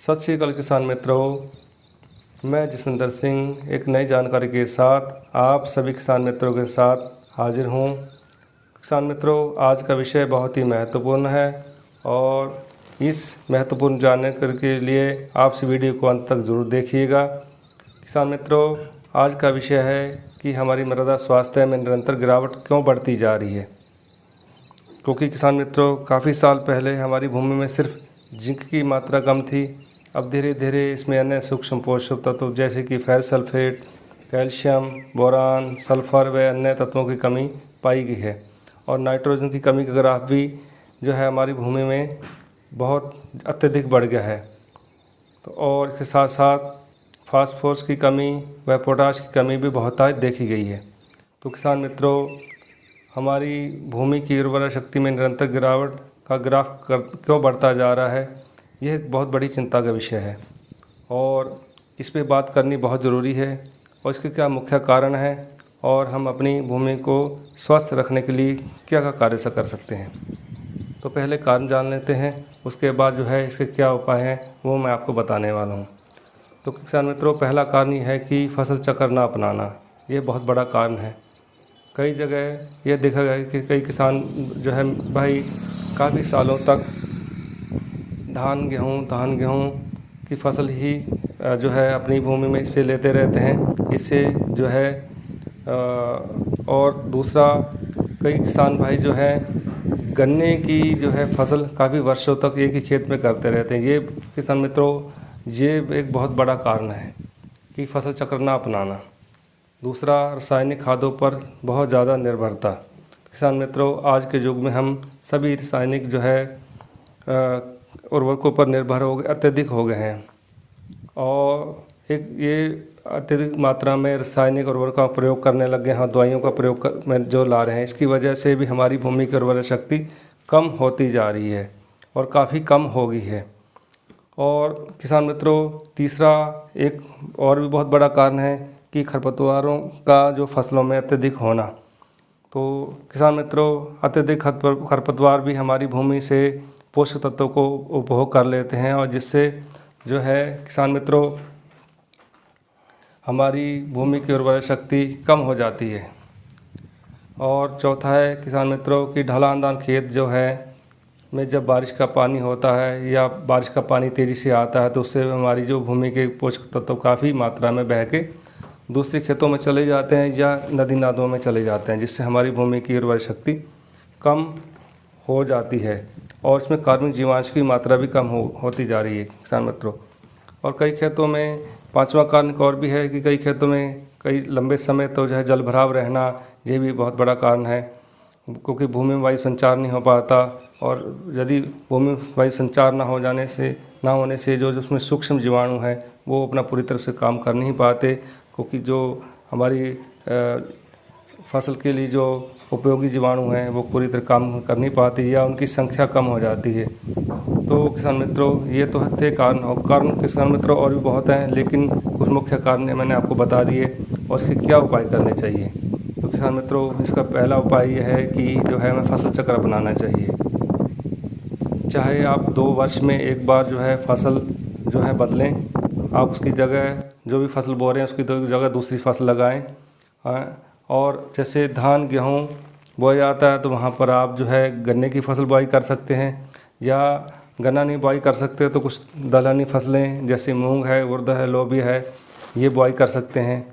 सत श्री अकाल किसान मित्रों, मैं जसविंदर सिंह एक नई जानकारी के साथ आप सभी किसान मित्रों के साथ हाजिर हूँ। किसान मित्रों, आज का विषय बहुत ही महत्वपूर्ण है और इस महत्वपूर्ण जानकारी के लिए आप इस वीडियो को अंत तक ज़रूर देखिएगा। किसान मित्रों, आज का विषय है कि हमारी मृदा स्वास्थ्य में निरंतर गिरावट क्यों बढ़ती जा रही है। क्योंकि किसान मित्रों, काफ़ी साल पहले हमारी भूमि में सिर्फ जिंक की मात्रा कम थी। अब धीरे धीरे इसमें अन्य सूक्ष्म पोषक तत्व जैसे कि ferrous sulphate, calcium, boron, sulphur व अन्य तत्वों की कमी पाई गई है और नाइट्रोजन की कमी का ग्राफ भी जो है हमारी भूमि में बहुत अत्यधिक बढ़ गया है। तो और इसके साथ साथ फास्फोरस की कमी व पोटाश की कमी भी बहुत देखी गई है। तो किसान मित्रों, हमारी भूमि की उर्वरा शक्ति में निरंतर गिरावट का ग्राफ क्यों बढ़ता जा रहा है, यह एक बहुत बड़ी चिंता का विषय है और इस पे बात करनी बहुत ज़रूरी है और इसके क्या मुख्य कारण हैं और हम अपनी भूमि को स्वस्थ रखने के लिए क्या क्या कार्य कर सकते हैं। तो पहले कारण जान लेते हैं, उसके बाद जो है इसके क्या उपाय हैं वो मैं आपको बताने वाला हूँ। तो किसान मित्रों, पहला कारण ये है कि फसल चक्र ना अपनाना, ये बहुत बड़ा कारण है। कई जगह ये देखा गया कि कई किसान जो है भाई काफ़ी सालों तक धान गेहूँ की फसल ही जो है अपनी भूमि में इससे लेते रहते हैं। इससे जो है और दूसरा, कई किसान भाई जो है गन्ने की जो है फसल काफ़ी वर्षों तक एक ही खेत में करते रहते हैं। ये किसान मित्रों, ये एक बहुत बड़ा कारण है कि फसल चक्र ना अपनाना। दूसरा, रासायनिक खादों पर बहुत ज़्यादा निर्भरता। किसान मित्रों, आज के युग में हम सभी रासायनिक जो है उर्वरकों पर निर्भर हो गए, अत्यधिक हो गए हैं और एक ये अत्यधिक मात्रा में रासायनिक उर्वरक का प्रयोग करने लग गए हैं, दवाइयों का प्रयोग में जो ला रहे हैं। इसकी वजह से भी हमारी भूमि की उर्वरा शक्ति कम होती जा रही है और काफ़ी कम हो गई है। और किसान मित्रों, तीसरा एक और भी बहुत बड़ा कारण है कि खरपतवारों का जो फसलों में अत्यधिक होना। तो किसान मित्रों, अत्यधिक खरपतवार भी हमारी भूमि से पोषक तत्वों को उपभोग कर लेते हैं और जिससे जो है किसान मित्रों हमारी भूमि की उर्वरा शक्ति कम हो जाती है। और चौथा है किसान मित्रों कि ढलानदार खेत जो है में जब बारिश का पानी होता है या बारिश का पानी तेज़ी से आता है तो उससे हमारी जो भूमि के पोषक तत्व काफ़ी मात्रा में बह के दूसरे खेतों में चले जाते हैं या नदी नादों में चले जाते हैं, जिससे हमारी भूमि की उर्वरा शक्ति कम हो जाती है और इसमें कार्बनिक जीवांश की मात्रा भी कम होती जा रही है किसान मित्रों। और कई खेतों में पांचवा कारण और भी है कि कई खेतों में कई लंबे समय तो जो है जल भराव रहना, ये भी बहुत बड़ा कारण है क्योंकि भूमि में वायु संचार नहीं हो पाता। और यदि भूमि में वायु संचार ना होने से जो उसमें सूक्ष्म जीवाणु हैं वो अपना पूरी तरह से काम कर नहीं पाते, क्योंकि जो हमारी फसल के लिए जो उपयोगी जीवाणु हैं वो पूरी तरह काम कर नहीं पाती या उनकी संख्या कम हो जाती है। तो किसान मित्रों, ये तो थे कारण किसान मित्रों और भी बहुत हैं, लेकिन कुछ मुख्य कारण मैंने आपको बता दिए और इसके क्या उपाय करने चाहिए। तो किसान मित्रों, इसका पहला उपाय यह है कि जो है हमें फसल चक्र अपनाना चाहिए। चाहे आप 2 वर्ष में एक बार जो है फसल जो है बदलें, आप उसकी जगह जो भी फसल बो रहे हैं उसकी जगह दूसरी फसल लगाएं। और जैसे धान गेहूँ बोया जाता है तो वहाँ पर आप जो है गन्ने की फसल बुआई कर सकते हैं, या गन्ना नहीं बुआई कर सकते तो कुछ दलहनी फसलें जैसे मूंग है, उड़द है, लोबिया है, ये बुआई कर सकते हैं।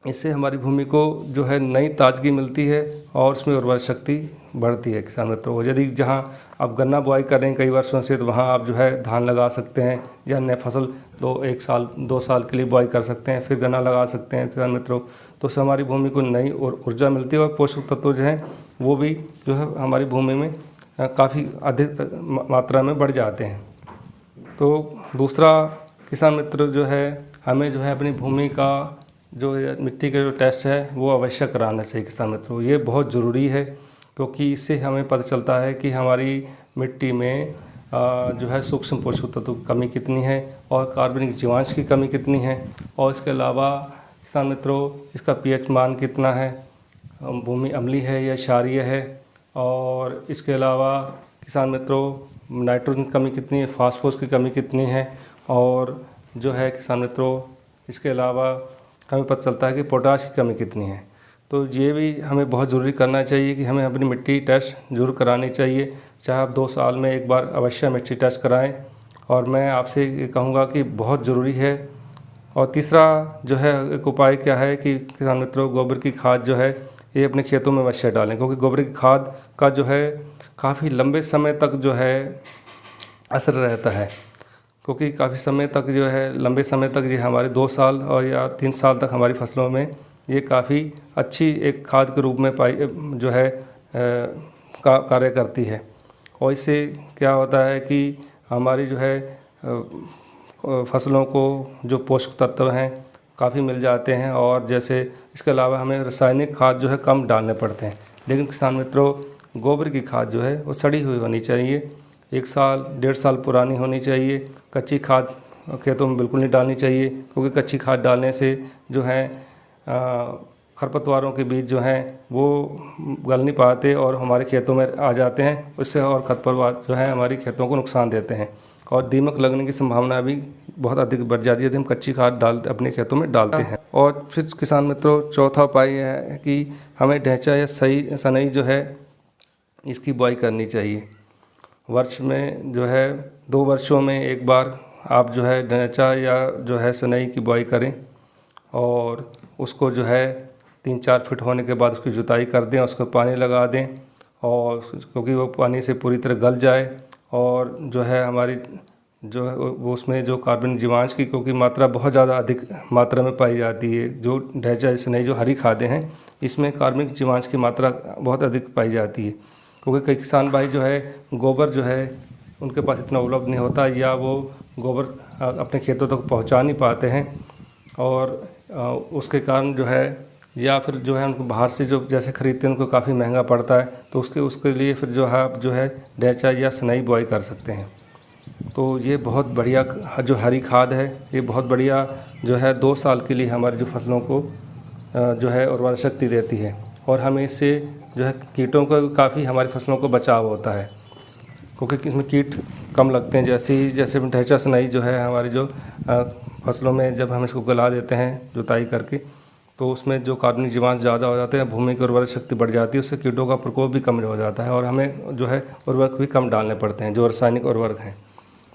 इससे हमारी भूमि को जो है नई ताजगी मिलती है और उसमें उर्वरा शक्ति बढ़ती है किसान मित्रों। यदि जहाँ आप गन्ना बुआई कर रहे हैं कई वर्षों से तो वहाँ आप जो है धान लगा सकते हैं या अन्य फसल 2 साल के लिए बुआई कर सकते हैं, फिर गन्ना लगा सकते हैं किसान मित्रों। तो उससे हमारी भूमि को नई और ऊर्जा मिलती है और पोषक तत्व जो हैं वो भी जो है हमारी भूमि में काफ़ी अधिक मात्रा में बढ़ जाते हैं। तो दूसरा किसान मित्र जो है हमें जो है अपनी भूमि का जो मिट्टी का जो टेस्ट है वो अवश्य कराना चाहिए किसान मित्रों। ये बहुत ज़रूरी है क्योंकि इससे हमें पता चलता है कि हमारी मिट्टी में जो है सूक्ष्म पोषक तत्व की कमी कितनी है और कार्बनिक जीवांश की कमी कितनी है। और इसके अलावा किसान मित्रों इसका पीएच मान कितना है, भूमि अम्लीय है या क्षारीय है। और इसके अलावा किसान मित्रों नाइट्रोजन की कमी कितनी है, फास्फोरस की कमी कितनी है, और जो है किसान मित्रों इसके अलावा हमें पता चलता है कि पोटाश की कमी कितनी है। तो ये भी हमें बहुत ज़रूरी करना चाहिए कि हमें अपनी मिट्टी टेस्ट ज़रूर करानी चाहिए, चाहे आप 2 साल में एक बार अवश्य मिट्टी टेस्ट कराएं। और मैं आपसे ये कहूँगा कि बहुत ज़रूरी है। और तीसरा जो है एक उपाय क्या है कि किसान मित्रों गोबर की खाद जो है ये अपने खेतों में अवश्य डालें, क्योंकि गोबर की खाद का जो है काफ़ी लंबे समय तक जो है असर रहता है, क्योंकि काफ़ी समय तक जो है लंबे समय तक ये हमारे 2 साल और या 3 साल तक हमारी फसलों में ये काफ़ी अच्छी एक खाद के रूप में पाई जो है कार्य करती है। और इससे क्या होता है कि हमारी जो है फसलों को जो पोषक तत्व हैं काफ़ी मिल जाते हैं। और जैसे इसके अलावा हमें रासायनिक खाद जो है कम डालने पड़ते हैं। लेकिन किसान मित्रों गोबर की खाद जो है वो सड़ी हुई होनी चाहिए, 1 साल 1.5 साल पुरानी होनी चाहिए। कच्ची खाद खेतों में बिल्कुल नहीं डालनी चाहिए, क्योंकि कच्ची खाद डालने से जो है खरपतवारों के बीज जो हैं वो गल नहीं पाते और हमारे खेतों में आ जाते हैं। उससे और खरपतवार जो है हमारी खेतों को नुकसान देते हैं और दीमक लगने की संभावना भी बहुत अधिक बढ़ जाती है यदि हम कच्ची खाद अपने खेतों में डालते हैं। और फिर किसान मित्रों चौथा उपाय यह है कि हमें ढैंचा या सनई जो है इसकी बुआई करनी चाहिए। वर्ष में जो है 2 वर्षों में एक बार आप जो है ढैंचा या जो है सनई की बुआई करें और उसको जो है 3-4 फीट होने के बाद उसकी जुताई कर दें, उसको पानी लगा दें और क्योंकि वो पानी से पूरी तरह गल जाए और जो है हमारी जो है वो उसमें जो कार्बन जीवांश की क्योंकि मात्रा बहुत ज़्यादा अधिक मात्रा में पाई जाती है। जो ढैंचा सनई जो हरी खादें हैं इसमें कार्बनिक जीवांश की मात्रा बहुत अधिक पाई जाती है, क्योंकि कई किसान भाई जो है गोबर जो है उनके पास इतना उपलब्ध नहीं होता या वो गोबर अपने खेतों तक पहुंचा नहीं पाते हैं और उसके कारण जो है या फिर जो है उनको बाहर से जो जैसे ख़रीदते हैं उनको काफ़ी महंगा पड़ता है। तो उसके लिए फिर जो है आप जो है ढैंचा या सनई बुआई कर सकते हैं। तो ये बहुत बढ़िया जो हरी खाद है ये बहुत बढ़िया जो है 2 साल के लिए हमारी जो फसलों को जो है उर्वरा शक्ति देती है और हमें इससे जो है कीटों का काफ़ी हमारी फसलों को बचाव होता है, क्योंकि इसमें कीट कम लगते हैं। जैसे ढैंचा सनई जो है हमारी जो फसलों में जब हम इसको गला देते हैं जुताई करके तो उसमें जो कार्बनिक जीवांश ज़्यादा हो जाते हैं, भूमि की उर्वरक शक्ति बढ़ जाती है, उससे कीटों का प्रकोप भी कम हो जाता है और हमें जो है उर्वरक भी कम डालने पड़ते हैं जो रासायनिक उर्वरक हैं।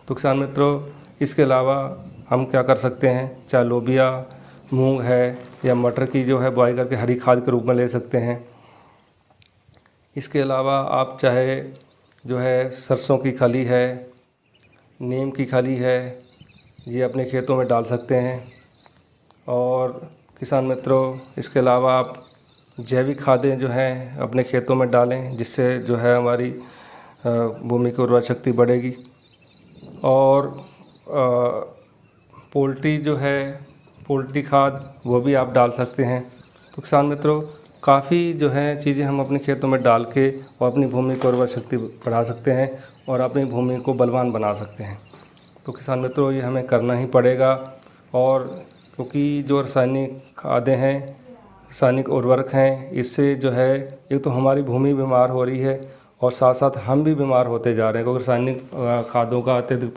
तो किसान मित्रों इसके अलावा हम क्या कर सकते हैं, चाहे लोबिया मूंग है या मटर की जो है बुआई करके हरी खाद के रूप में ले सकते हैं। इसके अलावा आप चाहे जो है सरसों की खली है, नीम की खली है, ये अपने खेतों में डाल सकते हैं। और किसान मित्रों इसके अलावा आप जैविक खादें जो हैं अपने खेतों में डालें, जिससे जो है हमारी भूमि की उर्वरा शक्ति बढ़ेगी। और पोल्ट्री जो है पोल्ट्री खाद वो भी आप डाल सकते हैं। तो किसान मित्रों काफ़ी जो है चीज़ें हम अपने खेतों में डाल के और अपनी भूमि की उर्वरा शक्ति बढ़ा सकते हैं और अपनी भूमि को बलवान बना सकते हैं। तो किसान मित्रों ये हमें करना ही पड़ेगा। और क्योंकि जो रासायनिक खादें हैं रासायनिक उर्वरक हैं इससे जो है एक तो हमारी भूमि बीमार हो रही है और साथ साथ हम भी बीमार होते जा रहे हैं, क्योंकि रासायनिक खादों का अत्यधिक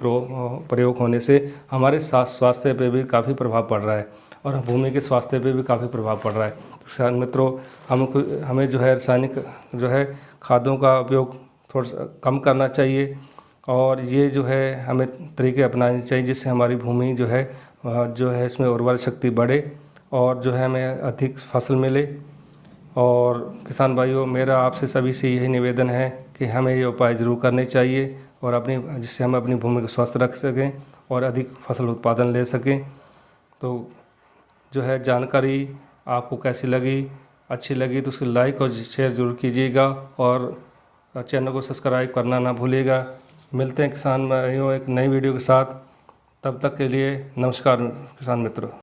प्रयोग होने से हमारे स्वास्थ्य पे भी काफ़ी प्रभाव पड़ रहा है और भूमि के स्वास्थ्य पे भी काफ़ी प्रभाव पड़ रहा है। तो किसान मित्रों हमें जो है रासायनिक जो है खादों का उपयोग थोड़ा सा कम करना चाहिए और ये जो है हमें तरीके अपनाने चाहिए जिससे हमारी भूमि जो है इसमें उर्वरा शक्ति बढ़े और जो है हमें अधिक फसल मिले। और किसान भाइयों मेरा आपसे सभी से यही निवेदन है कि हमें ये उपाय ज़रूर करने चाहिए और जिससे हम अपनी भूमि को स्वस्थ रख सकें और अधिक फसल उत्पादन ले सकें। तो जो है जानकारी आपको कैसी लगी, अच्छी लगी तो उसको लाइक और शेयर ज़रूर कीजिएगा और चैनल को सब्सक्राइब करना ना भूलिएगा। मिलते हैं किसान भाइयों एक नई वीडियो के साथ, तब तक के लिए नमस्कार किसान मित्रों।